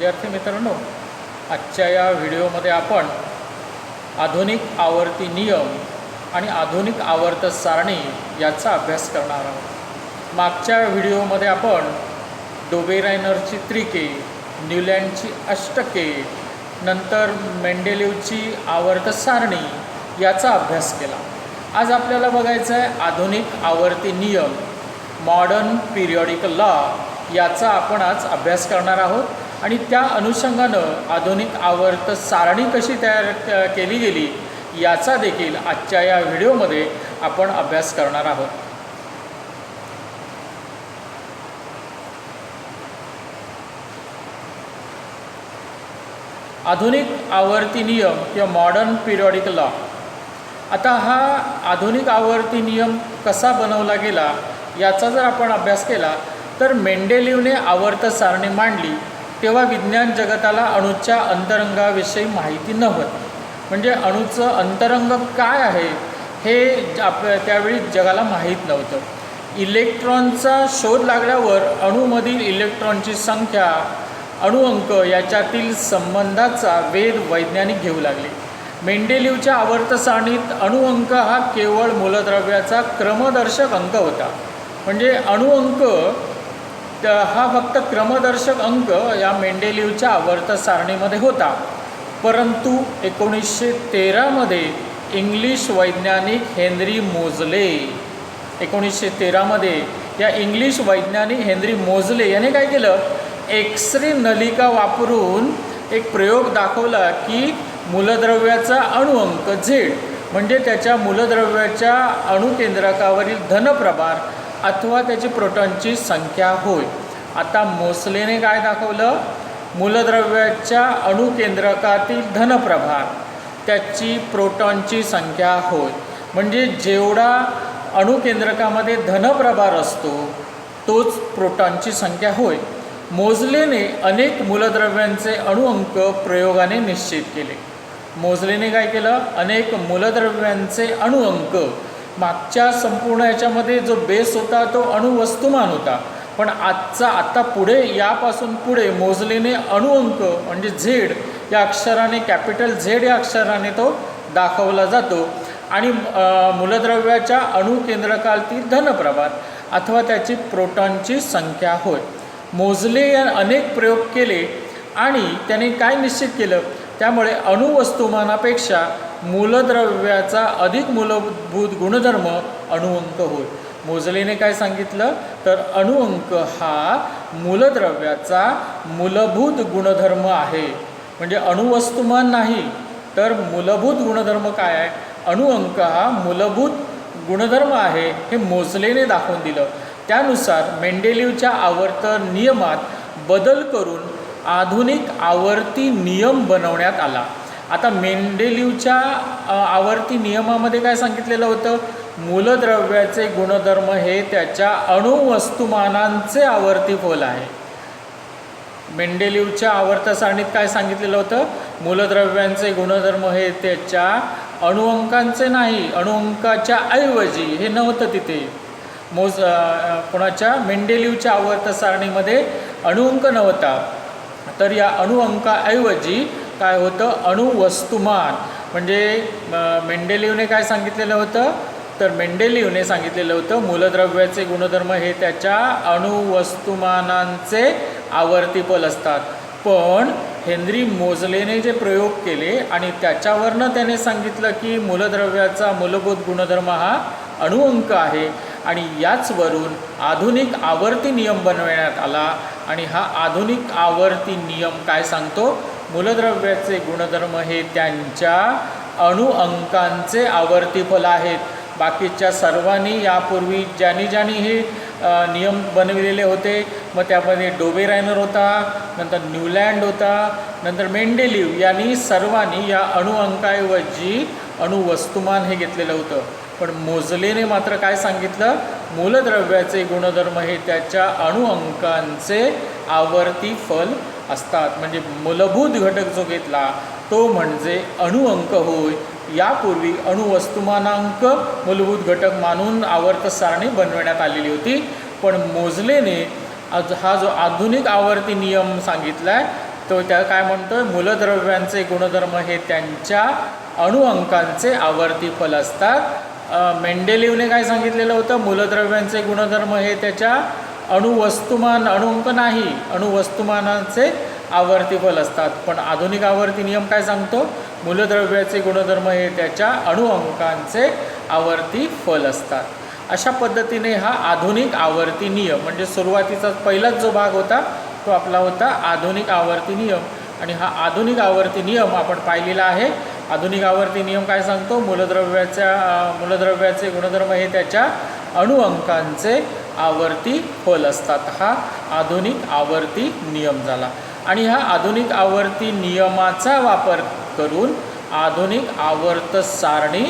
विद्यार्थी मित्रांनो, आजच्या या व्हिडिओमध्ये आपण आधुनिक आवर्ती नियम आणि आधुनिक आवर्त सारणी याचा अभ्यास करणार आहोत। मागच्या व्हिडिओमध्ये आपण डोबेरायनरची त्रिके, न्यूलँडची अष्टके, नंतर मेंडेलीवची आवर्त सारणी याचा अभ्यास केला। आज आपल्याला बघायचं आहे आधुनिक आवर्ती नियम, मॉडर्न पिरियॉडिकल लॉ याचा आपण आज अभ्यास करणार आहोत आणि त्या अनुषंगानं आधुनिक आवर्त सारणी कशी तयार केली गेली याचा देखील आजच्या या व्हिडिओमध्ये आपण अभ्यास करणार आहोत। आधुनिक आवर्ती नियम किंवा मॉडर्न पिरियॉडिकल लॉ। आता हा आधुनिक आवर्ती नियम कसा बनवला गेला याचा जर आपण अभ्यास केला तर मेंडेलीवने आवर्त सारणी मांडली तेव्हा विज्ञान जगताला अणूच्या अंतरंगाविषयी माहिती नव्हती। म्हणजे अणूचं अंतरंग काय आहे हे त्यावेळी जगाला माहीत नव्हतं। इलेक्ट्रॉनचा शोध लागल्यावर अणूमधील इलेक्ट्रॉनची संख्या, अणुअंक याच्यातील संबंधाचा वेध वैज्ञानिक घेऊ लागले। मेंडेलीवच्या आवर्त सारणीत अणुअंक हा केवळ मूलद्रव्याचा क्रमदर्शक अंक होता। म्हणजे अणुअंक हा फक्त क्रमदर्शक अंक या मेंडेलीवच्या आवर्त सारणीमध्ये होता। परंतु 1913 मध्ये इंग्लिश वैज्ञानिक हेनरी मोझले, 1913 मध्ये या इंग्लिश वैज्ञानिक हेनरी मोझले याने काय केलं, एक्स-रे नलिका वापरून एक प्रयोग दाखवला की मूलद्रव्याचा अणुअंक झेड म्हणजे त्याच्या मूलद्रव्याच्या अणुकेंद्रकावरील धनप्रभार अथवा त्याची प्रोटॉनची संख्या होय। आता मोसलेने काय दाखवलं, मूलद्रव्याच्या अणुकेंद्रकातील धनप्रभार त्याची प्रोटॉनची संख्या होय। म्हणजे जेवढा अणुकेंद्रकामध्ये धनप्रभार असतो तोच प्रोटॉनची संख्या होय। मोझलेने अनेक मूलद्रव्यांचे अणुअंक प्रयोगाने निश्चित केले। मोझलेने काय केलं, अनेक मूलद्रव्यांचे अणुअंक, मागच्या संपूर्ण याच्यामध्ये जो बेस होता तो अणुवस्तुमान होता, पण आता पुढे यापासून पुढे मोझलेने अणुअंक म्हणजे झेड या अक्षराने, कॅपिटल झेड या अक्षराने तो दाखवला जातो आणि मूलद्रव्याच्या अणुकेंद्रकातील धनप्रभार अथवा त्याची प्रोटॉनची संख्या होय। मोझले या अनेक प्रयोग केले आणि त्याने काय निश्चित केलं, त्यामुळे अणुवस्तुमानापेक्षा मूलद्रव्याचा अधिक मूलभूत गुणधर्म अणुअंक होय। मोझलेने काय सांगितलं तर अणुअंक हा मूलद्रव्याचा मूलभूत गुणधर्म आहे। म्हणजे अणुवस्तुमान नाही तर मूलभूत गुणधर्म काय आहे, अणुअंक हा मूलभूत गुणधर्म आहे हे मोझलेने दाखवून दिलं। त्यानुसार मेंडेलीवच्या आवर्त नियमात बदल करून आधुनिक आवर्ती नियम बनवण्यात आला। आता मेंडेलीवच्या आवर्ती नियमामध्ये काय सांगितलेलं होतं, मूलद्रव्याचे गुणधर्म हे त्याच्या अणुवस्तुमानांचे आवर्ती फल आहे। मेंडेलीवच्या आवर्त सारणीत काय सांगितलेलं होतं, मूलद्रव्यांचे गुणधर्म हे त्याच्या अणुअंकांचे नाही, अणुअंकाच्या ऐवजी हे नव्हतं तिथे। कोणाच्या मेंडेलीवच्या आवर्त सारणीमध्ये अणुअंक नव्हता, तर या अणुअंकाऐवजी काय होतं, अणुवस्तुमान। म्हणजे मेंडेलीवने काय सांगितलेलं होतं तर मेंडेलीवने सांगितलेलं होतं मूलद्रव्याचे गुणधर्म हे त्याच्या अणुवस्तुमानांचे आवर्ती फल असतात। पण हेनरी मोझलेने जे प्रयोग केले आणि त्याच्यावरनं त्याने सांगितलं की मूलद्रव्याचा मूलभूत गुणधर्म हा अणुअंक आहे आणि याचवरून आधुनिक आवर्ती नियम बनवण्यात आला। आणि हा आधुनिक आवर्ती नियम काय सांगतो, मूलद्रव्याचे गुणधर्म हे त्यांच्या अणुअंकांचे आवर्ती फल आहेत। बाकीच्या सर्वांनी यापूर्वी ज्यांनी हे नियम बनविलेले होते, मग त्यामध्ये डोबेरायनर होता, नंतर न्यूलँड होता, नंतर मेंडेलीव यांनी सर्वांनी या अणुअंकाऐवजी अणुवस्तुमान हे घेतलेलं होतं। पण मोझलेने मात्र काय सांगितलं, मूलद्रव्याचे गुणधर्म हे त्याच्या अणुअंकांचे आवर्ती फल असतात। म्हणजे मूलभूत घटक जो घेतला तो म्हणजे अणुअंक होय। यापूर्वी अणुवस्तुमानांक मूलभूत घटक मानून आवर्त सारणी बनवण्यात आलेली होती, पण मोझलेने हा जो आधुनिक आवर्ती नियम सांगितला आहे तो त्या काय म्हणतोय, मूलद्रव्यांचे गुणधर्म हे त्यांच्या अणुअंकांचे आवर्ती फल असतात. मेंडेलीवने काय सांगितलेलं होतं, मूलद्रव्यांचे गुणधर्म हे त्याच्या अणुवस्तुमान, अणुअंक नाही, अणुवस्तुमानांचे आवर्ती फल असतात. पण आधुनिक आवर्ती नियम काय सांगतो, मूलद्रव्याचे गुणधर्म हे त्याच्या अणुअंकांचे आवर्ती फल असतात. अशा पद्धतीने हा आधुनिक आवर्ती नियम, म्हणजे सुरुवातीचा पहिलाच जो भाग होता तो आपला होता आधुनिक आवर्ती नियम. आणि हा आधुनिक आवर्ती नियम आपण पाहिलेला आहे. आधुनिक आवर्ती नियम काय सांगतो, मूलद्रव्याचे गुणधर्म हे त्याच्या अणुअंकांचे आवर्ती फल असतात. हा आधुनिक आवर्ती नियम झाला. आणि ह्या आधुनिक आवर्ती नियमाचा वापर करून आधुनिक आवर्त सारणी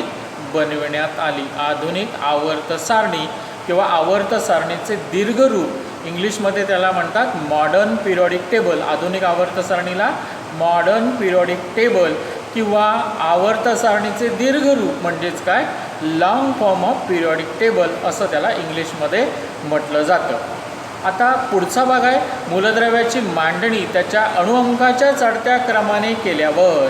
बनविण्यात आली. आधुनिक आवर्त सारणी किंवा आवर्त सारणीचे दीर्घरूप, इंग्लिशमध्ये त्याला म्हणतात मॉडर्न पिरियॉडिक टेबल. आधुनिक आवर्त सारणीला मॉडर्न पिरियॉडिक टेबल किंवा आवर्त सारणीचे दीर्घरूप म्हणजेच काय, long form of periodic table असं त्याला इंग्लिशमध्ये म्हटलं जातं. आता पुढचा भाग आहे, मूलद्रव्याची मांडणी त्याच्या अणुअंकाच्या चढत्या क्रमाने केल्यावर.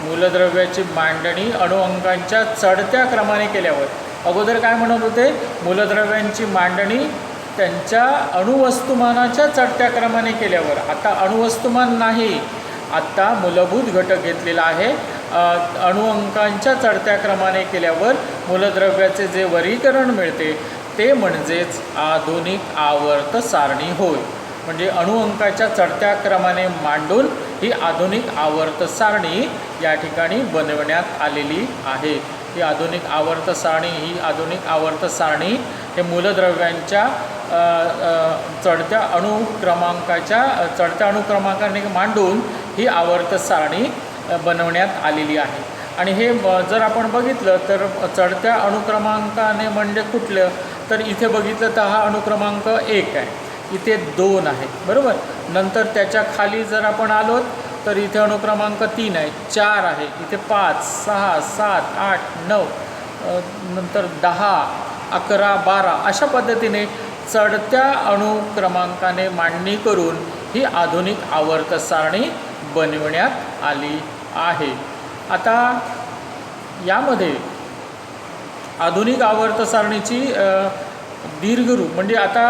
मूलद्रव्याची मांडणी अणुअंकांच्या चढत्या क्रमाने केल्यावर. अगोदर काय म्हणत होते, मूलद्रव्यांची मांडणी त्यांच्या अणुवस्तुमानाच्या चढत्या क्रमाने केल्यावर. आता अणुवस्तुमान नाही, आत्ता मूलभूत घटक घेतलेला आहे. अणुअंकांच्या चढत्या क्रमाने केल्यावर मूलद्रव्याचे जे वर्गीकरण मिळते ते म्हणजेच आधुनिक आवर्त सारणी होय. म्हणजे अणुअंकाच्या चढत्या क्रमाने मांडून ही आधुनिक आवर्त सारणी या ठिकाणी बनवण्यात आलेली आहे. ही आधुनिक आवर्त सारणी, ही आधुनिक आवर्त सारणी हे मूलद्रव्यांच्या चढत्या अणुक्रमांकाने मांडून ही आवर्त सारणी बनवण्यात आलेली आहे. आणि हे जर आपण बघितलं तर चढत्या अणुक्रमांकाने म्हणजे कुठलं, तर इथे बघितलं तर हा अणुक्रमांक 1 आहे, इथे 2 आहे, बरोबर. नंतर त्याच्या खाली जर आपण आलो तर इथे अणुक्रमांक 3 आहे, 4 आहे, इथे 5, 6, 7, 8, 9, नंतर 10, 11, 12 अशा पद्धतीने चढत्या अणुक्रमांकाने मांडणी करून ही आधुनिक आवर्त सारणी बनविण्यात आली आहे. आता यामध्ये आधुनिक आवर्त सारणीची दीर्घरूप म्हणजे आता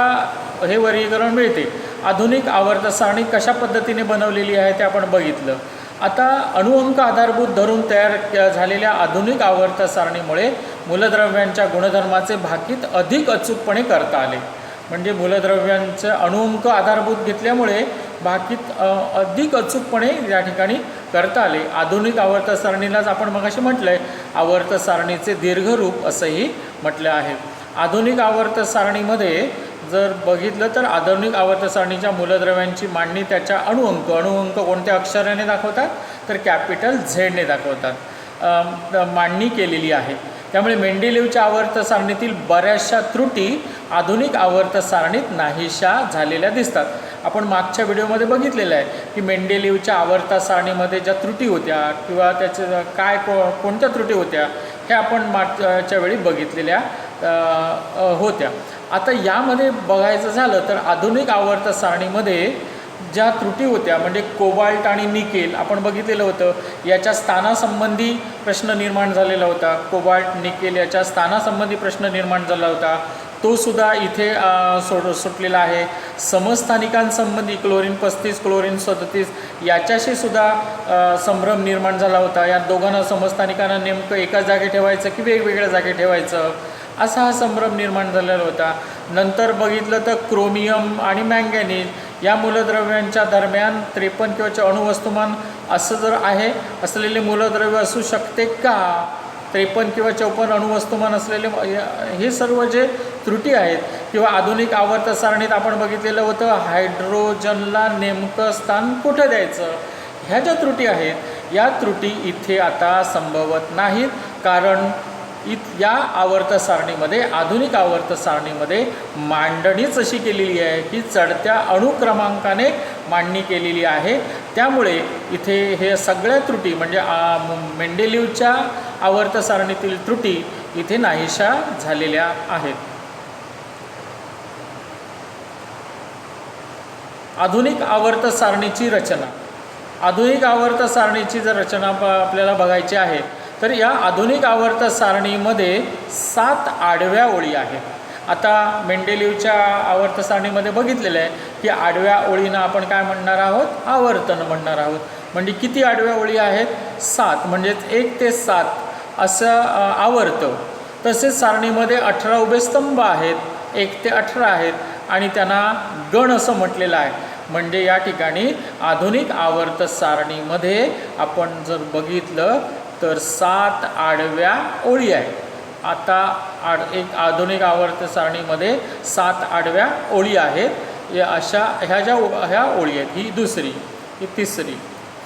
हे वर्गीकरण मिळते. आधुनिक आवर्त सारणी कशा पद्धतीने बनवलेली आहे ते आपण बघितलं. आता अणुअंक आधारभूत धरून तयार झालेल्या आधुनिक आवर्त सारणीमुळे मूलद्रव्यांच्या गुणधर्माचे भाकीत अधिक अचूकपणे करता आले. म्हणजे मूलद्रव्यांचे अणुअंक आधारभूत घेतल्यामुळे भाकीत अधिक अचूकपणे या ठिकाणी करता आले. आधुनिक आवर्त सारणीलाच आपण मगाशी म्हटलं आहे आवर्त सारणीचे दीर्घरूप असंही म्हटलं आहे. आधुनिक आवर्त सारणीमध्ये जर बघितलं तर आधुनिक आवर्त सारणीच्या मूलद्रव्यांची मांडणी त्याच्या अणुअंक कोणत्या अक्षराने दाखवतात, तर कॅपिटल झेडने दाखवतात, मांडणी केलेली आहे. त्यामुळे मेंडेलीवच्या आवर्त सारणीतील बऱ्याचशा त्रुटी आधुनिक आवर्त सारणीत नाहीशा झालेल्या दिसतात. आपण मागच्या व्हिडिओमध्ये बघितलेलं आहे की मेंडेलीवच्या आवर्त सारणीमध्ये ज्या त्रुटी होत्या किंवा त्याच्या कोणत्या त्रुटी होत्या हे आपण मागच्या वेळी बघितलेल्या होत्या. आता यामध्ये बघायचं झालं तर आधुनिक आवर्त सारणीमध्ये ज्या त्रुटी होत्या म्हणजे कोबाल्ट आणि निकेल आपण बघितलेलं होतं, याच्या स्थानासंबंधी प्रश्न निर्माण झालेला होता. कोबाल्ट निकेल याच्या स्थानासंबंधी प्रश्न निर्माण झाला होता, तो सुद्धा इथे सुटलेला आहे. समस्थानिकांसंबंधी क्लोरीन 35 क्लोरीन 37 याच्याशी सुद्धा संभ्रम निर्माण झाला होता. या दोघांना समस्थानिकांना नेमकं एकाच जागी ठेवायचं की वेगवेगळ्या जागी ठेवायचं असा हा संभ्रम निर्माण झालेला होता. नंतर बघितलं तर क्रोमियम आणि मँगॅनीज या मूलद्रव्यांच्या दरम्यान 53 किंवा अणुवस्तुमान असं जर आहे असलेले मूलद्रव्य असू शकते का, 53 किंवा 54 अणुवस्तुमान असलेले हे सर्व जे त्रुटी आहेत. किंवा आधुनिक आवर्त सारणीत आपण बघितलेलं होतं हायड्रोजनला नेमकं स्थान कुठं द्यायचं, ह्या ज्या त्रुटी आहेत या त्रुटी इथे आता संभवत नाहीत. कारण या आवर्त सारणीमध्ये आधुनिक आवर्त सारणीमध्ये मांडणीच अशी केलेली आहे की चढत्या अणुक्रमांकाने मांडणी केलेली आहे. त्यामुळे इथे हे सगळ्या त्रुटी म्हणजे मेंडेलीवच्या आवर्त सारणीतील त्रुटी इथे नाहीशा झालेल्या आहेत. आधुनिक आवर्त सारणीची रचना. आधुनिक आवर्त सारणीची जर रचना आपल्याला बघायची आहे तर या आधुनिक आवर्त सारणीमध्ये 7 आडव्या ओळी आहेत। आता मेंडेलीवच्या आवर्त सारणीमध्ये बघितलेलं आहे की आडव्या ओळींना आपण काय म्हणणार आहोत, आवर्तन म्हणणार आहोत। म्हणजे किती आडव्या ओळी आहेत, 7, म्हणजेच 1 ते 7 असं आवर्त। तसेच सारणीमध्ये 18 उभे स्तंभ आहेत, 1 ते 18 आहेत आणि त्यांना गण असं म्हटलेलं आहे। म्हणजे या ठिकाणी आधुनिक आवर्त सारणीमध्ये आपण जर बघितलं तर 7 आडव्या ओळी आहेत। आता एक आधुनिक आवर्त सारणीमध्ये 7 आडव्या ओळी आहेत। या अशा ह्या ओळी आहेत, ही दुसरी, ही तिसरी,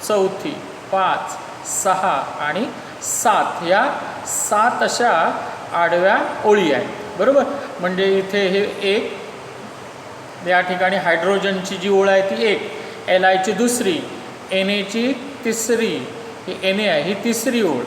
चौथी, 5, 6 आणि 7 या 7 अशा आडव्या ओळी आहेत, बरोबर। म्हणजे इथे हे एक, या ठिकाणी हायड्रोजनची जी ओळ आहे ती एक, Li ची दुसरी, Na ची तिसरी, ही Na आहे, ही तिसरी ओळ,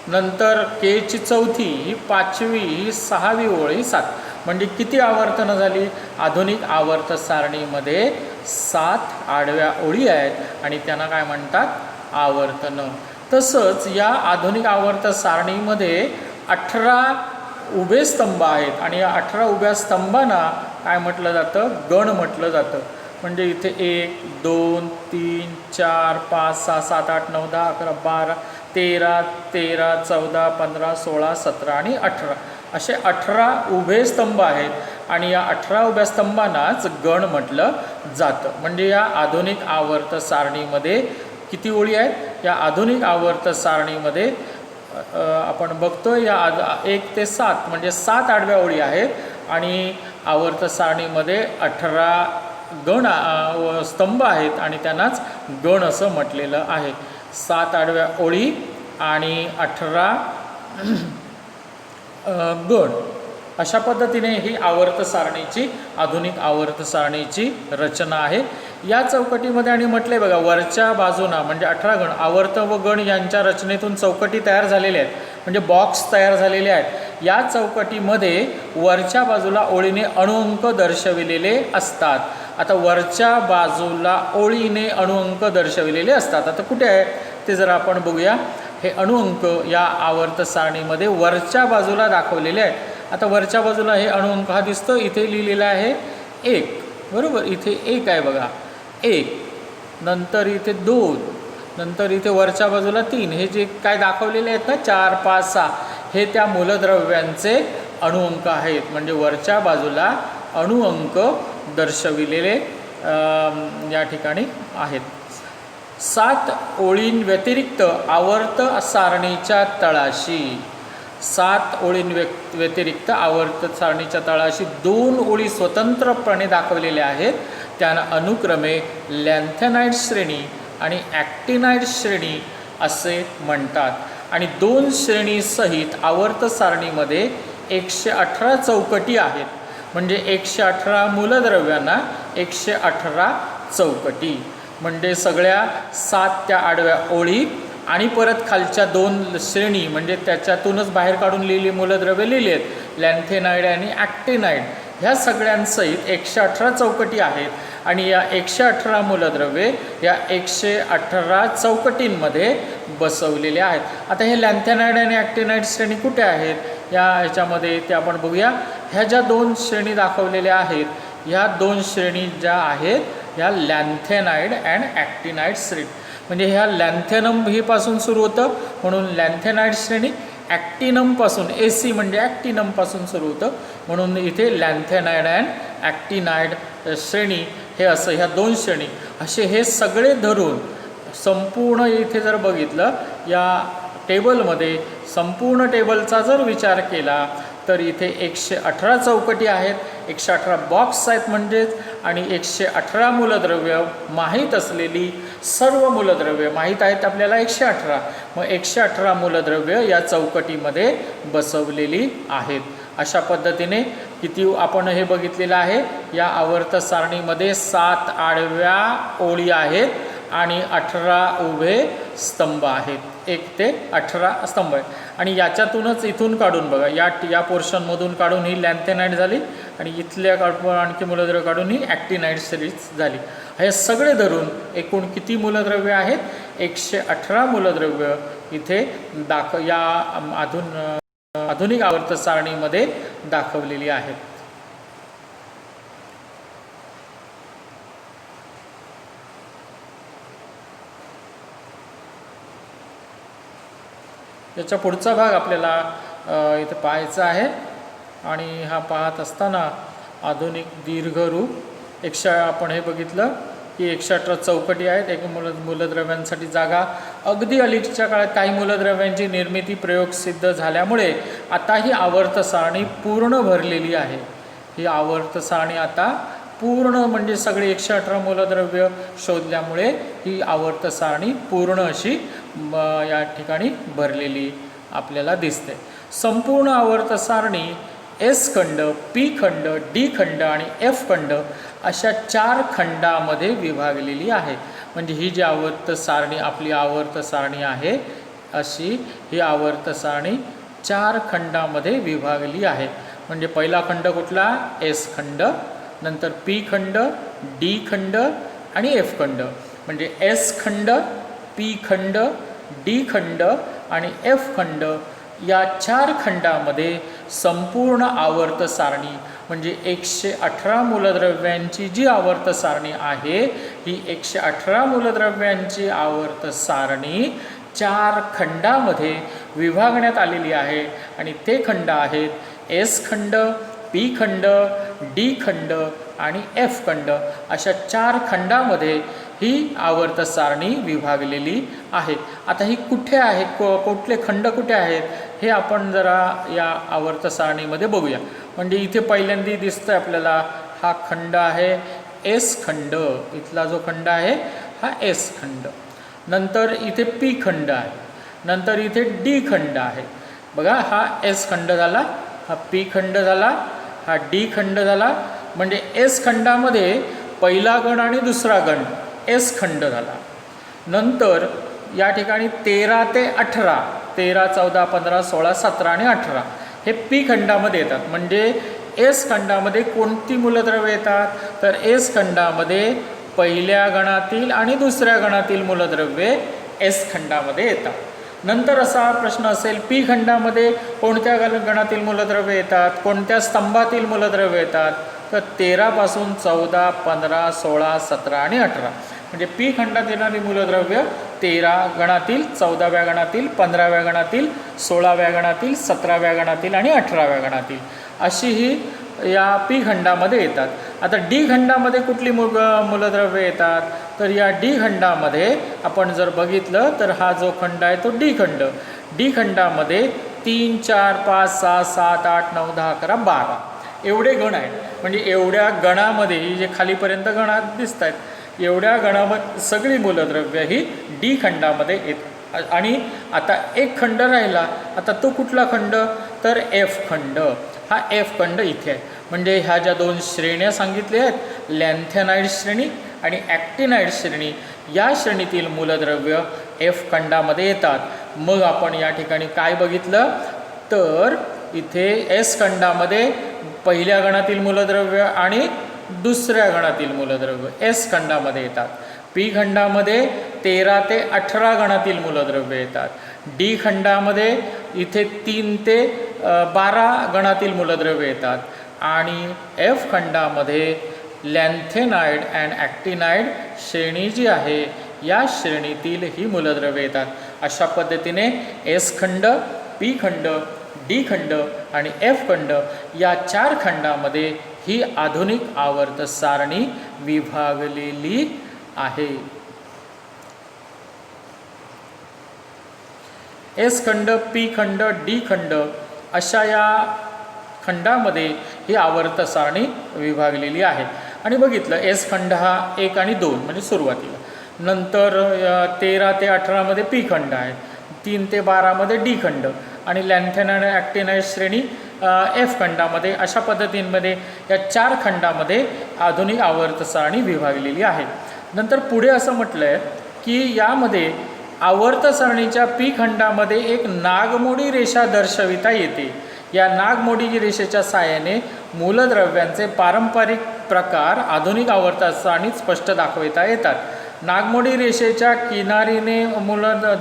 नंतर K ची चौथी, ही 5वी, ही 6वी ओळ, ही 7। म्हणजे किती आवर्तनं झाली, आधुनिक आवर्त सारणीमध्ये 7 आडव्या ओळी आहेत आणि त्यांना काय म्हणतात, आवर्तनं। तसंच या आधुनिक आवर्त सारणीमध्ये 18 उभे स्तंभ आहेत आणि या 18 उभ्या स्तंभांना काय म्हटलं जातं, गण म्हटलं जातं। म्हणजे इथे 1, 2, 3, 4, 5, 6, 7, 8, 9, 10, 11, 12, 13, 14, 15, 16, 17 आणि 18 असे 18 उभे स्तंभ आहेत आणि या 18 उभ्या स्तंभांनाच गण म्हटलं जातं। म्हणजे या आधुनिक आवर्त सारणीमध्ये किती ओळी आहेत, या आधुनिक आवर्त सारणीमध्ये आपण बघतो या 1 ते 7 म्हणजे 7 आडव्या ओळी आहेत आणि आवर्त सारणीमध्ये 18 गण स्तंभ आहेत आणि त्यांनाच गण असं म्हटलेलं आहे। 7 आडव्या ओळी आणि 18 गण, अशा पद्धतीने ही आवर्त सारणीची, आधुनिक आवर्त सारणीची रचना आहे। या चौकटीमध्ये आणि म्हटले बघा, वरच्या बाजूना म्हणजे 18 गण, आवर्त व गण यांच्या रचनेतून चौकटी तयार झालेल्या आहेत, म्हणजे बॉक्स तयार झालेले आहेत। या चौकटीमध्ये वरच्या बाजूला ओळीने अणुअंक दर्शविलेले असतात। आता वरच्या बाजूला ओळीने अणुअंक दर्शविलेले असतात। आता कुठे आहे ते जरा आपण बघूया। हे अणुअंक या आवर्त सारणीमध्ये वरच्या बाजूला दाखवलेले आहेत। आता वरच्या बाजूला हे अणुअंक हा दिसतो, इथे लिहिलेला आहे 1, बरोबर। इथे 1 आहे बघा, 1, नंतर इथे 2, नंतर इथे वरच्या बाजूला 3, हे जे काय दाखवलेले आहेत ना 4, 5, 6 हे त्या मूलद्रव्यांचे अणुअंक आहेत। म्हणजे वरच्या बाजूला अणुअंक दर्शविलेले या ठिकाणी आहेत। 7 ओळींव्यतिरिक्त आवर्त सारणीच्या तळाशी, 7 ओळींव्यतिरिक्त आवर्त सारणीच्या तळाशी 2 ओळी स्वतंत्रपणे दाखवलेल्या आहेत। त्यांना अनुक्रमे लॅन्थेनाइड श्रेणी आणि ॲक्टिनाइड श्रेणी असे म्हणतात। आणि 2 श्रेणीसहित आवर्त सारणीमध्ये 118 चौकटी आहेत। म्हणजे 118 मूलद्रव्यांना 118 चौकटी, म्हणजे सगळ्या 7 त्या आडव्या ओळी आणि परत खालच्या 2 श्रेणी, म्हणजे त्याच्यातूनच बाहेर काढून लिहिली मूलद्रव्ये लिहिली आहेत, लॅन्थेनाइड आणि ॲक्टिनाइड, ह्या सगळ्यांसहित 118 चौकटी आहेत। आणि या 118 मूलद्रव्ये या 118 चौकटींमध्ये बसवलेले आहेत। आता हे लॅन्थेनाइड आणि ॲक्टिनाइड श्रेणी कुठे आहेत, या ह्याच्यामध्ये ते आपण बघूया। ह्या ज्या 2 श्रेणी दाखवलेल्या आहेत, ह्या 2 श्रेणी ज्या आहेत ह्या लॅन्थेनाइड अँड ॲक्टिनाइड श्रेणी, म्हणजे ह्या लॅन्थेनम ही पासून सुरू होतं म्हणून लॅन्थेनाइड श्रेणी, ॲक्टिनमपासून AC म्हणजे ॲक्टिनमपासून सुरू होतं म्हणून इथे लॅन्थेनाइड अँड ॲक्टिनाइड श्रेणी हे असं, ह्या 2 श्रेणी असे हे सगळे धरून संपूर्ण इथे जर बघितलं या टेबलमध्ये, संपूर्ण टेबलचा जर विचार केला तर इथे 118 चौकटी आहेत, 118 बॉक्स आहेत म्हणजेच, आणि 118 मूलद्रव्य माहीत असलेली सर्व मूलद्रव्य माहीत आहेत आपल्याला 118, मग 118 मूलद्रव्य या चौकटीमध्ये बसवलेली आहेत। अशा पद्धतीने किती आपण हे बघितलेलं आहे, या आवर्त सारणीमध्ये 7 आडव्या ओळी आहेत आणि 18 उभे स्तंभ आहेत, 1 ते 18 स्तंभ आहेत। आणि याच्यातूनच इथून काढून बघा, या पोर्शनमधून काढून ही लॅन्थेनाइड झाली आणि इथल्या आणखी मूलद्रव्य काढून ही ॲक्टिनाइड सिरीज झाली। हे सगळे धरून एकूण किती मूलद्रव्य आहेत? 118 मूलद्रव्य इथे या आधुनिक आवर्त सारणीमध्ये दाखवलेली आहेत. याचा पुढचा भाग आपल्याला इथे पाहायचा आहे. आणि हा पाहत असताना आधुनिक दीर्घरूप आपण हे बघितलं की 118 चौकटी आहेत. एक मूलद्रव्यांसाठी जागा. अगदी अलीकडच्या काळात काही मूलद्रव्यांची निर्मिती प्रयोगसिद्ध झाल्यामुळे आता ही आवर्त सारणी पूर्ण भरलेली आहे. ही आवर्त सारणी आता पूर्ण म्हणजे सगळे 118 मूलद्रव्य शोधल्यामुळे ही आवर्त सारणी पूर्ण अशी या ठिकाणी भरलेली आपल्याला दिसते. संपूर्ण आवर्त सारणी एस खंड, पी खंड, डी खंड आणि एफ खंड अशा 4 खंडामध्ये विभागलेली आहे. म्हणजे ही जी आवर्त सारणी आपली आवर्त सारणी आहे अशी ही आवर्त सारणी 4 खंडामध्ये विभागली आहे. म्हणजे पहिला खंड कुठला? एस खंड, नंतर पी खंड, डी खंड आणि एफ खंड. म्हणजे एस खंड, पी खंड, डी खंड आणि एफ खंड या 4 खंडामध्ये संपूर्ण आवर्त सारणी म्हणजे 118 मूलद्रव्यांची जी आवर्त सारणी आहे ही 118 मूलद्रव्यांची आवर्त सारणी 4 खंडामध्ये विभागण्यात आलेली आहे. आणि ते खंड आहेत एस खंड, पी खंड, डी खंड आणि एफ खंड अशा 4 खंडामध्ये ही आवर्त सारणी विभागलेली आहे. आता ही कुठे आहे, कुठले खंड कुठे आहेत हे आपण जरा या आवर्त सारणीमध्ये बघूया. म्हणजे इथे पहिल्यांदा दिसतं आपल्याला हा खंड आहे एस खंड. इथला जो खंड आहे हा एस खंड. नंतर इथे पी खंड आहे. नंतर इथे डी खंड आहे. बघा हा एस खंड झाला, हा पी खंड झाला, हा डी खंड झाला. म्हणजे एस खंडामध्ये पहिला गण आणि दुसरा गण एस खंड झाला. नंतर या ठिकाणी 13 ते 18, 13, 14, 15, 16, 17 आणि 18 हे पी खंडामध्ये येतात. म्हणजे एस खंडामध्ये कोणती मूलद्रव्ये येतात? तर एस खंडामध्ये पहिल्या गणातील आणि दुसऱ्या गणातील मूलद्रव्ये एस खंडामध्ये येतात. नंतर असा प्रश्न असेल पी खंडामध्ये कोणत्या गणातील मूलद्रव्ये येतात, कोणत्या स्तंभातील मूलद्रव्ये येतात? तर 13 पासून 14, 15, 16, 17 आणि 18 म्हणजे पी खंडात येणारी मूलद्रव्य 13 गणातील, 14व्या गणातील, 15व्या गणातील, 16व्या गणातील, 17व्या गणातील आणि 18व्या गणातील अशी ही या पी खंडामध्ये येतात. आता डी खंडामध्ये कुठली मूलद्रव्ये येतात? तर या डी खंडामध्ये आपण जर बघितलं तर हा जो खंड आहे तो डी खंड. डी खंडामध्ये 3, 4, 5, 6, 7, 8, 9, 10, 11, 12 एवढे गण आहेत. म्हणजे एवढ्या गणामध्ये ही जे खालीपर्यंत गणात दिसत आहेत एवढ्या गणामध्ये सगळी मूलद्रव्य ही डी खंडामध्ये येत. आणि आता एक खंड राहिला. आता तो कुठला खंड? तर एफ खंड. हा एफ खंड इथे आहे. म्हणजे ह्या ज्या 2 श्रेण्या सांगितल्या आहेत लॅन्थेनाइड श्रेणी आणि ॲक्टिनाइड श्रेणी या श्रेणीतील मूलद्रव्य एफ खंडामध्ये येतात. मग आपण या ठिकाणी काय बघितलं तर इथे एस खंडामध्ये पहिल्या गणातील मूलद्रव्य आणि दुसऱ्या गणातील मूलद्रव्य एस खंडामध्ये येतात. पी खंडामध्ये 13 ते 18 गणातील मूलद्रव्य येतात. डी खंडामध्ये इथे 3 ते 12 गणातील मूलद्रव्य येतात. आणि एफ खंडामध्ये लॅन्थेनाइड अँड ॲक्टिनाइड श्रेणी जी आहे या श्रेणीतील ही मूलद्रव्ये येतात. अशा पद्धतीने एस खंड, पी खंड, डी खंड आणि एफ खंड या 4 खंडामध्ये ही आधुनिक आवर्त सारणी विभागलेली आहे. एस खंड, पी खंड, डी खंड अशा या खंडामध्ये ही आवर्त सारणी विभागलेली आहे. आणि बघितलं एस खंड हा 1 आणि 2 म्हणजे सुरुवातीला. नंतर 13 ते 18मध्ये पी खंड आहे. 3 ते 12मध्ये डी खंड आणि लॅन्थेनाइड ॲक्टिनाइड श्रेणी एफ खंडामध्ये. अशा पद्धतींमध्ये या 4 खंडामध्ये आधुनिक आवर्त सारणी विभागलेली आहे. नंतर पुढे असं म्हटलं आहे की यामध्ये आवर्त सारणीच्या पी खंडामध्ये एक नागमोडी रेषा दर्शविता येते. या नागमोडी रेषेच्या साहाय्याने मूलद्रव्यांचे पारंपरिक प्रकार आधुनिक आवर्त सारणीत स्पष्ट दाखविता येतात. नागमोडी रेषेच्या किनारीने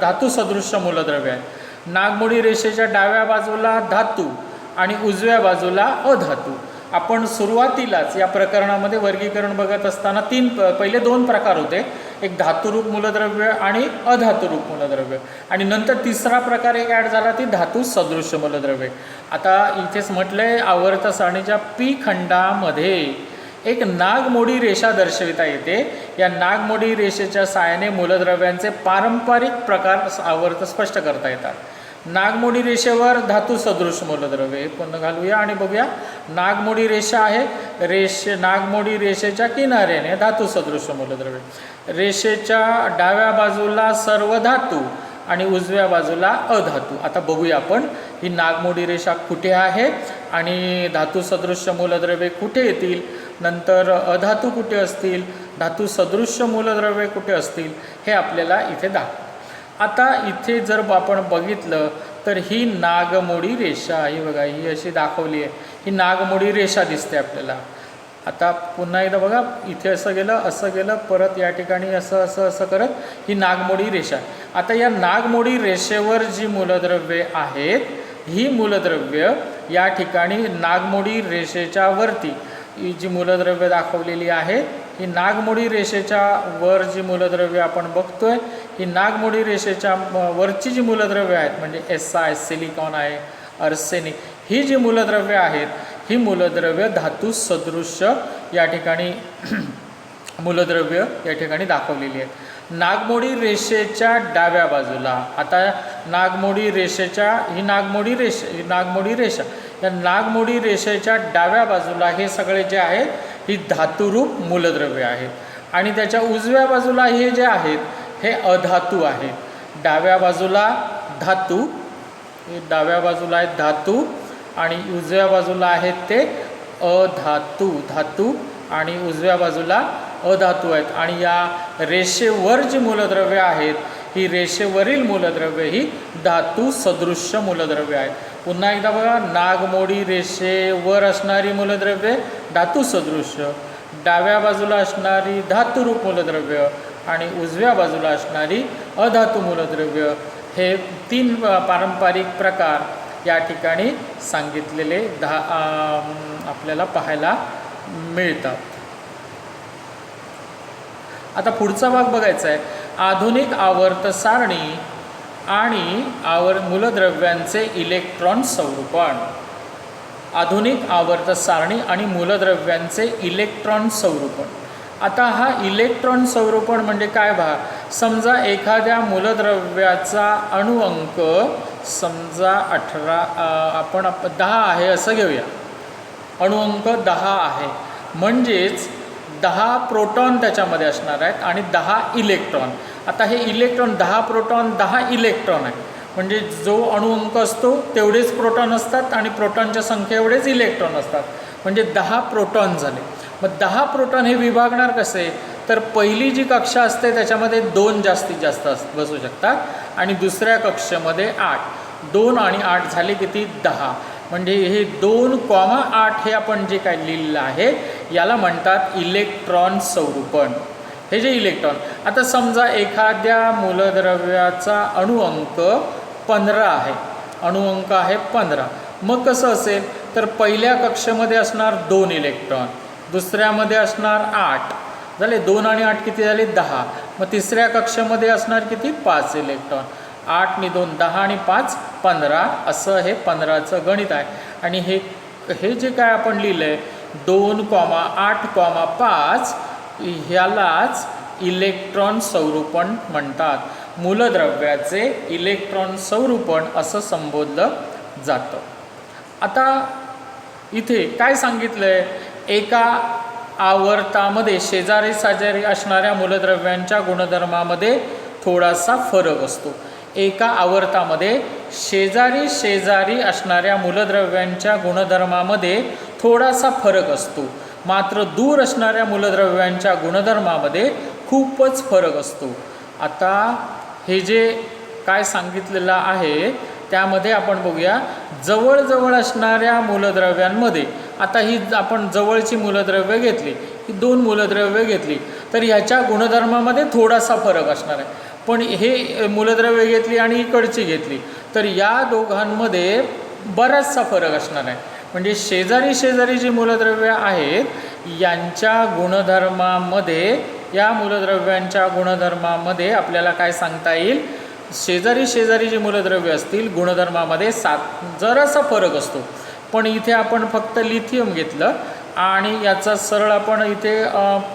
धातू सदृश्य मूलद्रव्य आहे. नागमोडी रेषेच्या डाव्या बाजूला धातू आणि उजव्या बाजूला अधातू. आपण सुरुवातीलाच या प्रकरणामध्ये वर्गीकरण बघत असताना पहिले दोन प्रकार होते, एक धातुरूप मूलद्रव्य आणि अधातुरूप मूलद्रव्य, आणि नंतर तिसरा प्रकार एक ॲड झाला ती धातू सदृश्य मूलद्रव्य. आता इथेच म्हटलंय आवर्त सारणीच्या पी खंडामध्ये एक नागमोडी रेषा दर्शविता येते. या नागमोडी रेषेच्या साहाय्याने मूलद्रव्यांचे पारंपरिक प्रकार आवर्त स्पष्ट करता येतात. नागमोडी रेषेवर धातू सदृश मूलद्रव्य पुन्हा घालूया आणि बघूया. नागमोडी रेषा आहे, नागमोडी रेषेच्या किनाऱ्याने धातू सदृश मूलद्रव्य. रेषेच्या डाव्या बाजूला सर्व धातू आणि उजव्या बाजूला अधातू. आता बघूया आपण ही नागमोडी रेषा कुठे आहे आणि धातू सदृश्य मूलद्रव्ये कुठे येतील, नंतर अधातू कुठे असतील, धातू सदृश्य मूलद्रव्ये कुठे असतील, हे आपल्याला इथे दाखव. आता इथे जर आपण बघितलं तर ही नागमोडी रेषा ही बघा, ही अशी दाखवली आहे. ही नागमोडी रेषा दिसते आपल्याला. आता पुन्हा एकदा बघा, इथे असं गेलं परत या ठिकाणी असं करत ही नागमोडी रेषा. आता या नागमोडी रेषेवर जी मूलद्रव्ये आहेत, ही मूलद्रव्य या ठिकाणी नागमोडी रेषेच्या वरती जी मूलद्रव्य दाखवलेली आहेत, ही नागमोडी रेषेच्या वर जी मूलद्रव्य आपण बघतोय, ही नागमोडी रेषेच्या वरची जी मूलद्रव्य आहेत म्हणजे SI सिलिकॉन आहे, आर्सेनिक, ही जी मूलद्रव्य आहेत, ही मूलद्रव्य धातू सदृश्य या ठिकाणी मूलद्रव्य या ठिकाणी दाखवलेली आहेत. नागमोडी रेषेच्या डाव्या बाजूला, आता नागमोडी रेषेच्या ही नागमोडी रेषा या नागमोडी रेषेच्या डाव्या बाजूला हे सगळे जे आहेत ही धातुरूप मूलद्रव्य आहेत, आणि त्याच्या उजव्या बाजूला हे जे आहेत हे अधातू आहेत. डाव्या बाजूला धातू, डाव्या बाजूला आहेत धातू आणि उजव्या बाजूला आहेत ते धातू आणि उजव्या बाजूला अधातू आहेत. आणि या रेषेवर जी मूलद्रव्य आहेत, ही रेषेवरील मूलद्रव्य ही धातू सदृश्य मूलद्रव्य आहेत. पुन्हा एकदा बघा, नागमोडी रेषेवर असणारी मूलद्रव्ये धातू सदृश्य, डाव्या बाजूला असणारी धातुरूप मूलद्रव्य आणि उजव्या बाजूला असणारी अधातू मूलद्रव्य, हे तीन पारंपरिक प्रकार या ठिकाणी सांगितलेले आपल्याला पाहायला मिळतात. आता पुढचा भाग बघायचा आहे, आधुनिक आवर्त सारणी आणि मूलद्रव्यांचे इलेक्ट्रॉन संरूपण. आधुनिक आवर्त सारणी आणि मूलद्रव्यांचे इलेक्ट्रॉन संरूपण. आता हा इलेक्ट्रॉन संरूपण म्हणजे काय समजा एखाद्या मूलद्रव्याचा अणुअंक समजा 10 आहे असं घेऊया. अणुअंक 10 आहे म्हणजेच 10 प्रोटॉन त्याच्यामध्ये असणार आहेत आणि 10 इलेक्ट्रॉन. आता हे इलेक्ट्रॉन 10 प्रोटॉन 10 इलेक्ट्रॉन आहे, म्हणजे जो अणुअंक असतो तेवढेच प्रोटॉन असतात आणि प्रोटॉनच्या संख्या एवढेच इलेक्ट्रॉन असतात, म्हणजे 10 प्रोटॉन झाले. मग 10 प्रोटॉन हे विभागणार कसे, तर पहिली जी कक्षा असते त्याच्यामध्ये 2 जास्तीत जास्त बसू शकतात आणि दुसऱ्या कक्षेमध्ये 8. 2 आणि 8 झाले किती 10, म्हणजे हे 2,8 हे आपण जे काय लिहिलेलं आहे याला म्हणतात इलेक्ट्रॉन संरूपण. हे जे इलेक्ट्रॉन, आता समजा एखाद्या मूलद्रव्याचा अणुअंक 15 आहे, अणुअंक आहे 15. मग कसं असेल तर पहिल्या कक्षेमध्ये असणार 2 इलेक्ट्रॉन, दुसऱ्यामध्ये असणार 8 झाले, 2 आणि 8 किती झाले 10. मग तिसऱ्या कक्षेमध्ये असणार किती 5 इलेक्ट्रॉन. 8 आणि 2 10 आणि 5 15 असं हे 15चं गणित आहे. आणि हे जे काय आपण लिहिलं आहे 2,8,5 ह्यालाच इलेक्ट्रॉन संरूपण म्हणतात. मूलद्रव्याचे इलेक्ट्रॉन संरूपण असं संबोधलं जातं. आता इथे काय सांगितलं आहे, एका आवर्तामध्ये शेजारी असणाऱ्या मूलद्रव्यांच्या गुणधर्मामध्ये थोडासा फरक असतो. एका आवर्तामध्ये शेजारी असणाऱ्या मूलद्रव्यांच्या गुणधर्मामध्ये थोडासा फरक असतो, मात्र दूर असणाऱ्या मूलद्रव्यांच्या गुणधर्मामध्ये खूपच फरक असतो. आता हे जे काय सांगितलेलं आहे त्यामध्ये आपण बघूया, जवळजवळ असणाऱ्या मूलद्रव्यांमध्ये आता ही आपण जवळची मूलद्रव्य घेतली, ही 2 मूलद्रव्य घेतली, तर ह्याच्या गुणधर्मामध्ये थोडासा फरक असणार आहे. पण हे मूलद्रव्य घेतली आणि इकडची घेतली तर या दोघांमध्ये बराचसा फरक असणार आहे. म्हणजे शेजारी शेजारी जी मूलद्रव्य आहेत यांच्या गुणधर्मामध्ये, या मूलद्रव्यांच्या गुणधर्मामध्ये आपल्याला काय सांगता येईल, शेजारी शेजारी जी मूलद्रव्य असतील गुणधर्मामध्ये जरासा फरक असतो. पण इथे आपण फक्त लिथियम घेतलं आणि याचा सरळ आपण इथे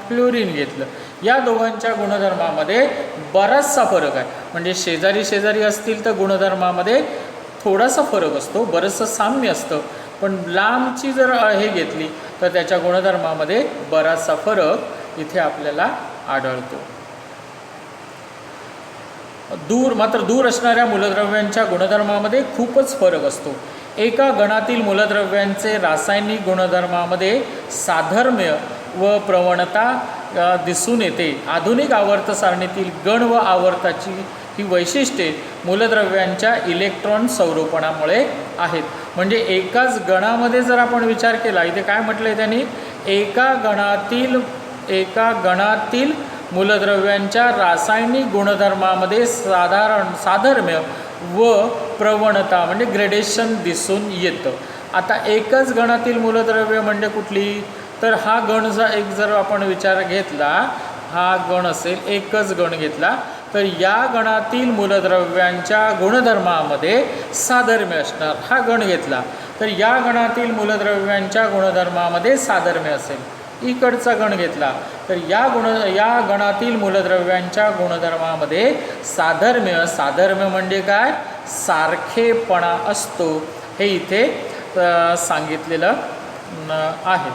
फ्लोरीन घेतलं. या दोघांच्या गुणधर्मामध्ये बराचसा फरक आहे. म्हणजे शेजारी शेजारी असतील तर गुणधर्मामध्ये थोडासा फरक असतो, बरंचसं साम्य असतं. पण लांबची जर हे घेतली तर त्याच्या गुणधर्मामध्ये बराचसा फरक इथे आपल्याला आढळतो. मात्र दूर असणाऱ्या मूलद्रव्यांच्या गुणधर्मामध्ये खूपच फरक असतो. एका गणातील मूलद्रव्यांचे रासायनिक गुणधर्मामध्ये साधर्म्य व प्रवणता दिसून येते. आधुनिक आवर्त सारणीतील गण व आवर्ताची ही वैशिष्ट्ये मूलद्रव्यांच्या इलेक्ट्रॉन संरूपणामुळे आहेत. म्हणजे एकाच गणामध्ये जर आपण विचार केला, इथे काय म्हटलं आहे त्यांनी, एका गणातील मूलद्रव्यांच्या रासायनिक गुणधर्मामध्ये साधर्म्य व प्रवणता म्हणजे ग्रेडेशन दिसून येतं. आता एकच गणातील मूलद्रव्य म्हणजे कुठली, तर हा गण जर आपण विचार घेतला, हा गण असेल, एकच गण घेतला तर या गणातील मूलद्रव्यांच्या गुणधर्मामध्ये साधर्म्य असणार. हा गण घेतला तर या गणातील मूलद्रव्यांच्या गुणधर्मामध्ये साधर्म्य असेल. इकडचा गण घेतला तर या गणातील मूलद्रव्यांच्या गुणधर्मामध्ये साधर्म्य म्हणजे काय, सारखेपणा असतो, हे इथे सांगितलेलं आहे.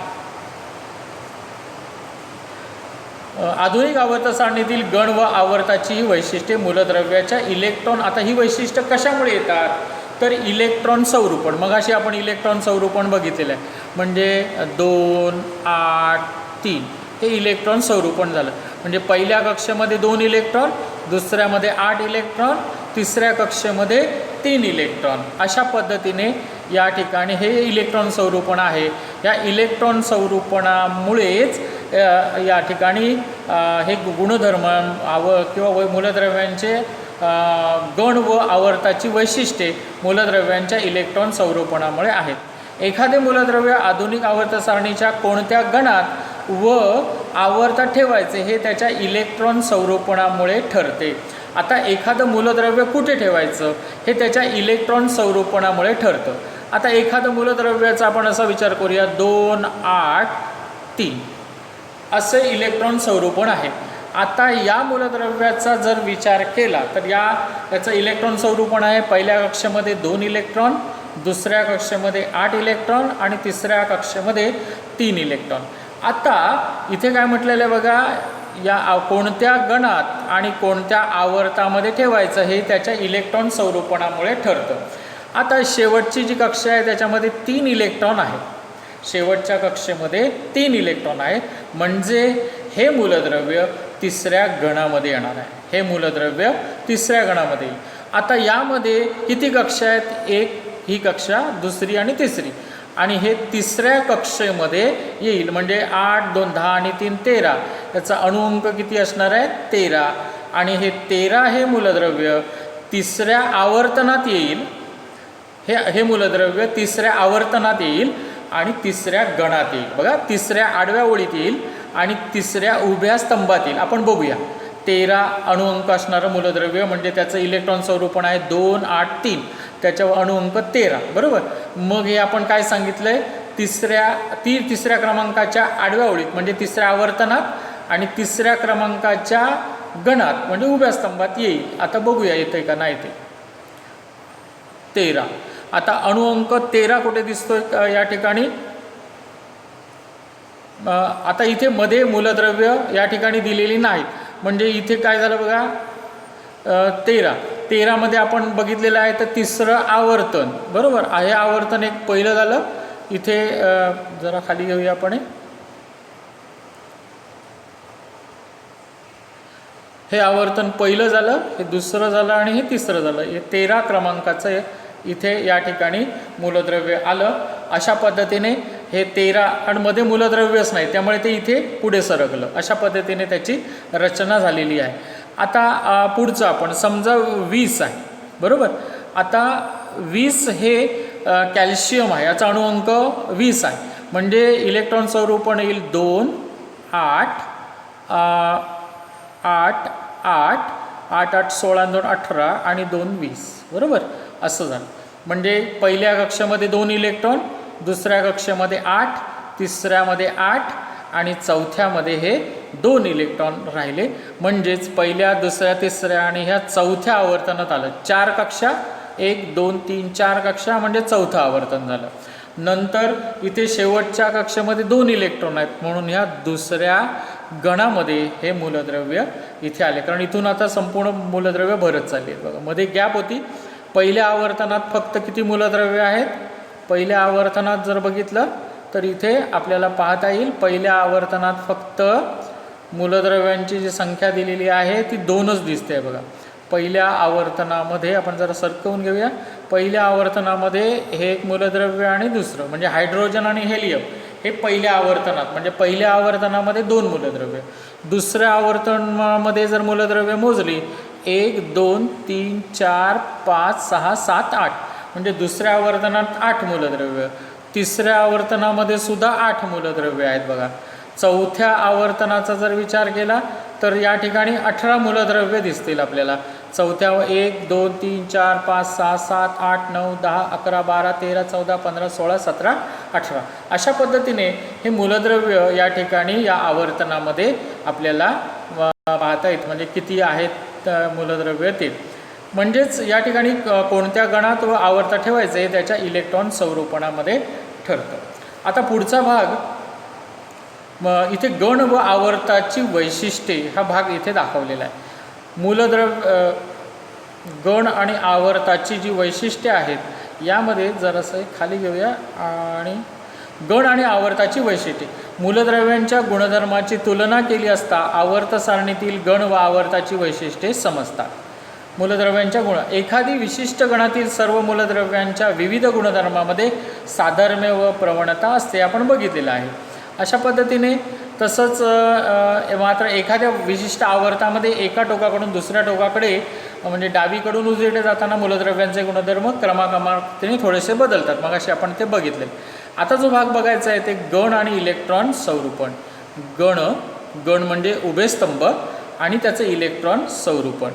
आधुनिक आवर्त सारणीतील गण व आवर्ताची ही वैशिष्ट्ये मूलद्रव्याच्या इलेक्ट्रॉन, आता ही वैशिष्ट्य कशामुळे येतात, तर इलेक्ट्रॉन संरूपण. मगाशी आपण इलेक्ट्रॉन संरूपण बघितलेलं आहे. म्हणजे 2, 8, 3 हे इलेक्ट्रॉन संरूपण झालं. म्हणजे पहिल्या कक्षेमध्ये 2 इलेक्ट्रॉन, दुसऱ्यामध्ये 8 इलेक्ट्रॉन, तिसऱ्या कक्षेमध्ये 3 इलेक्ट्रॉन. अशा पद्धतीने या ठिकाणी हे इलेक्ट्रॉन संरूपण आहे. या इलेक्ट्रॉन संरूपणामुळेच या ठिकाणी हे गुणधर्म किंवा मूलद्रव्यांचे गण व आवर्ताची वैशिष्ट्ये मूलद्रव्यांच्या इलेक्ट्रॉन संरूपणामुळे आहेत. एखादे मूलद्रव्य आधुनिक आवर्त सारणीच्या कोणत्या गणात व आवर्तात ठेवायचे हे त्याच्या इलेक्ट्रॉन संरूपणामुळे ठरते. आता एखादं मूलद्रव्य कुठे ठेवायचं हे त्याच्या इलेक्ट्रॉन संरूपणामुळे ठरतं. आता एखादं मूलद्रव्याचा आपण असा विचार करूया, 2, 8, 3 असे इलेक्ट्रॉन संरूपण आहे. आता या मूलद्रव्याचा जर विचार केला तर याचं इलेक्ट्रॉन संरूपण आहे. पहिल्या कक्षेमध्ये 2 इलेक्ट्रॉन, दुसऱ्या कक्षेमध्ये 8 इलेक्ट्रॉन आणि तिसऱ्या कक्षेमध्ये 3 इलेक्ट्रॉन. आता इथे काय म्हटलेलं आहे बघा, या कोणत्या गणात आणि कोणत्या आवर्तामध्ये ठेवायचं हे त्याच्या इलेक्ट्रॉन संरूपणामुळे ठरतं. आता शेवटची जी कक्षा आहे त्याच्यामध्ये 3 इलेक्ट्रॉन आहेत. शेवटच्या कक्षेमध्ये 3 इलेक्ट्रॉन आहेत. म्हणजे हे मूलद्रव्य तिसऱ्या गणामध्ये येणार आहे. हे मूलद्रव्य तिसऱ्या गणामध्ये येईल. आता यामध्ये किती कक्षा आहेत, एक ही कक्षा, दुसरी आणि तिसरी, आणि हे तिसऱ्या कक्षेमध्ये येईल. म्हणजे 8, 2, 10 आणि 3, 13. याचा अणुअंक किती असणार आहे, 13. आणि हे 13 हे मूलद्रव्य तिसऱ्या आवर्तनात येईल. हे मूलद्रव्य तिसऱ्या आवर्तनात येईल आणि तिसऱ्या गणात येईल. बघा, तिसऱ्या आडव्या ओळीत येईल आणि तिसऱ्या उभ्या स्तंभात येईल. आपण बघूया. 13 अणुअंक असणारं मूलद्रव्य म्हणजे त्याचं इलेक्ट्रॉन स्वरूपण आहे 2, 8, 3. त्याच्यावर अणुअंक 13, बरोबर. मग हे आपण काय सांगितलं आहे, तिसऱ्या क्रमांकाच्या आडव्या ओळीत म्हणजे तिसऱ्या आवर्तनात आणि तिसऱ्या क्रमांकाच्या गणात म्हणजे उभ्या स्तंभात येईल. आता बघूया येते का नाही ते. 13. आता अणुअंक 13 कुठे दिसतोय या ठिकाणी. आता इथे मध्ये मूलद्रव्य या ठिकाणी दिलेली नाहीत. म्हणजे इथे काय झालं बघा, 13 मध्ये आपण बघितलेलं आहे तर तिसरं आवर्तन, बरोबर. हे आवर्तन एक पहिलं झालं. इथे जरा खाली घेऊया आपण. हे आवर्तन पहिलं झालं, हे दुसरं झालं आणि हे तिसरं झालं. हे 13 क्रमांकाचं इथे या ठिकाणी मूलद्रव्य आलं. अशा पद्धतीने हे 13 आणि मध्ये मूलद्रव्यच नाही, त्यामुळे ते इथे पुढे सरकलं. अशा पद्धतीने त्याची रचना झालेली आहे. आता पुढचं आपण समजा 20 आहे, बरोबर. आता 20 हे कॅल्शियम आहे, याचा अणुअंक 20 आहे. म्हणजे इलेक्ट्रॉन स्वरूपण येईल 2 8 8 8 8 8 16 2 18 आणि 2 20, बरोबर. असं झालं. म्हणजे पहिल्या कक्षामध्ये 2 इलेक्ट्रॉन, दुसऱ्या कक्षामध्ये 8, तिसऱ्यामध्ये 8 आणि चौथ्यामध्ये हे 2 इलेक्ट्रॉन राहिले. म्हणजेच पहिल्या, दुसऱ्या, तिसऱ्या आणि ह्या चौथ्या आवर्तनात आलं. 4 कक्षा, 1 2 3 4 कक्षा म्हणजे चौथं आवर्तन झालं. नंतर इथे शेवटच्या कक्षामध्ये 2 इलेक्ट्रॉन आहेत, म्हणून ह्या दुसऱ्या गणामध्ये हे मूलद्रव्य इथे आले. कारण इथून आता संपूर्ण मूलद्रव्य भरत चालली आहेत. बघा, मध्ये गॅप होती. पहिल्या आवर्तनात फक्त किती मूलद्रव्य आहेत? पहिल्या आवर्तनात जर बघितलं तर इथे आपल्याला पाहता येईल, पहिल्या आवर्तनात फक्त मूलद्रव्यांची जी संख्या दिलेली आहे ती 2च दिसते. बघा, पहिल्या आवर्तनामध्ये आपण जरा सरकवून घेऊया. पहिल्या आवर्तनामध्ये हे एक मूलद्रव्य आणि दुसरं म्हणजे हायड्रोजन आणि हेलियम हे पहिल्या आवर्तनात, म्हणजे पहिल्या आवर्तनामध्ये 2 मूलद्रव्य. दुसऱ्या आवर्तनामध्ये जर मूलद्रव्य मोजली 1 2 3 4 5 6 7 8, म्हणजे दुसऱ्या आवर्तनात 8 मूलद्रव्य. तिसऱ्या आवर्तनामध्ये सुद्धा 8 मूलद्रव्य आहेत. बघा, चौथ्या आवर्तनाचा जर विचार केला तर या ठिकाणी 18 मूलद्रव्य दिसतील आपल्याला. चौथ्या 1 2 3 4 5 6 7 8 9 10 11 12 13 14 15 16 17 18 अशा पद्धतीने हे मूलद्रव्य या ठिकाणी या आवर्तनामध्ये आपल्याला पाहता येत. म्हणजे किती आहेत मूलद्रव्य ते. म्हणजेच या ठिकाणी कोणत्या गणात व आवर्त ठेवायचं हे त्याच्या इलेक्ट्रॉन स्वरूपणामध्ये ठरतं. आता पुढचा भाग, इथे गण व आवर्ताची वैशिष्ट्ये हा भाग इथे दाखवलेला आहे. मूलद्रव्य गण आणि आवर्ताची जी वैशिष्ट्ये आहेत यामध्ये जरासं खाली घेऊया. आणि गण आणि आवर्ताची वैशिष्ट्ये, मूलद्रव्यांच्या गुणधर्माची तुलना केली असता आवर्त सारणीतील गण व आवर्ताची वैशिष्ट्ये समजतात. मूलद्रव्यांच्या गुण, एखादी विशिष्ट गणातील सर्व मूलद्रव्यांच्या विविध गुणधर्मामध्ये साधर्म्य व प्रवणता असते, आपण बघितलेलं आहे. अशा पद्धतीने तसंच मात्र एखाद्या विशिष्ट आवर्तामध्ये एका टोकाकडून दुसऱ्या टोकाकडे म्हणजे डावीकडून उजवीकडे जाताना मूलद्रव्यांचे गुणधर्म क्रमाक्रमाने थोडेसे बदलतात. मग असे आपण ते बघितले. आता जो भाग बघायचा आहे ते गण आणि इलेक्ट्रॉन स्वरूपण. गण म्हणजे उभे स्तंभ आणि त्याचं इलेक्ट्रॉन स्वरूपण.